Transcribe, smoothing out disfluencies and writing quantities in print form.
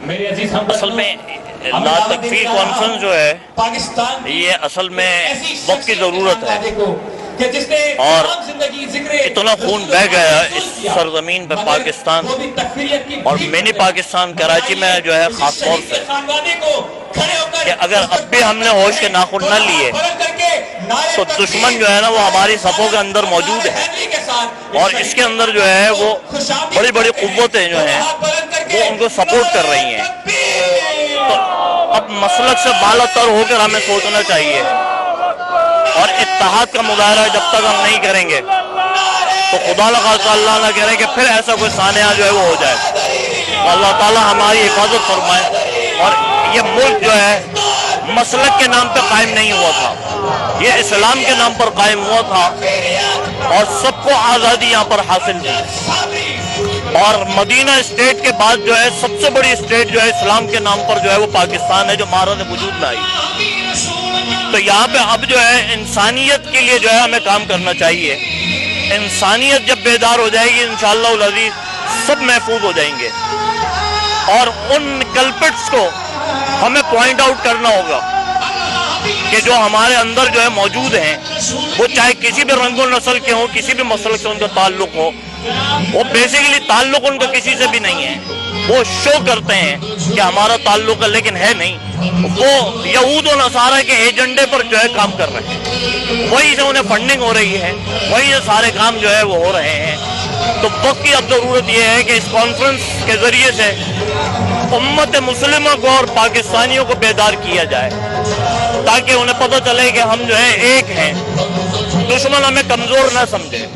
اصل میں لا تکفیر کانفرنس جو ہے یہ اصل میں وقت کی ضرورت ہے، اور اتنا خون بہہ گیا اس سرزمین پہ پاکستان، اور منی پاکستان کراچی میں جو ہے خاص طور سے، کہ اگر اب بھی ہم نے ہوش کے ناخن نہ لیے تو دشمن جو ہے نا وہ ہماری صفوں کے اندر موجود ہے، اور اس کے اندر جو ہے وہ بڑی بڑی قوتیں جو ہیں وہ ان کو سپورٹ کر رہی ہیں۔ تو اب مسلک سے بالا تر ہو کر ہمیں سوچنا چاہیے، اور اتحاد کا مظاہرہ جب تک ہم نہیں کریں گے تو خدا لخواستہ اللہ نہ کرے کہ پھر ایسا کوئی سانحہ جو ہے وہ ہو جائے۔ اللہ تعالیٰ ہماری حفاظت فرمائے۔ اور یہ ملک جو ہے مسلک کے نام پہ قائم نہیں ہوا تھا، یہ اسلام کے نام پر قائم ہوا تھا، اور سب کو آزادی یہاں پر حاصل تھی۔ اور مدینہ اسٹیٹ کے بعد جو ہے سب سے بڑی اسٹیٹ جو ہے اسلام کے نام پر جو ہے وہ پاکستان ہے، جو مہارت وجود میں آئی۔ تو یہاں پہ اب جو ہے انسانیت کے لیے جو ہے ہمیں کام کرنا چاہیے۔ انسانیت جب بیدار ہو جائے گی انشاءاللہ العزیز سب محفوظ ہو جائیں گے، اور ان کلپٹس کو ہمیں پوائنٹ آؤٹ کرنا ہوگا کہ جو ہمارے اندر جو ہے موجود ہیں، وہ چاہے کسی بھی رنگ و نسل کے ہوں، کسی بھی مسلک سے ان کا تعلق ہو، وہ بیسیکلی تعلق ان کا کسی سے بھی نہیں ہے، وہ شو کرتے ہیں کہ ہمارا تعلق ہے لیکن ہے نہیں، وہ یہود و نصارہ کے ایجنڈے پر جو ہے کام کر رہے ہیں، وہی سے انہیں فنڈنگ ہو رہی ہے، وہی سے سارے کام جو ہے وہ ہو رہے ہیں۔ تو وقت کی اب ضرورت یہ ہے کہ اس کانفرنس کے ذریعے سے امت مسلمہ کو اور پاکستانیوں کو بیدار کیا جائے، تاکہ انہیں پتہ چلے کہ ہم جو ہے ایک ہیں، دشمن ہمیں کمزور نہ سمجھے۔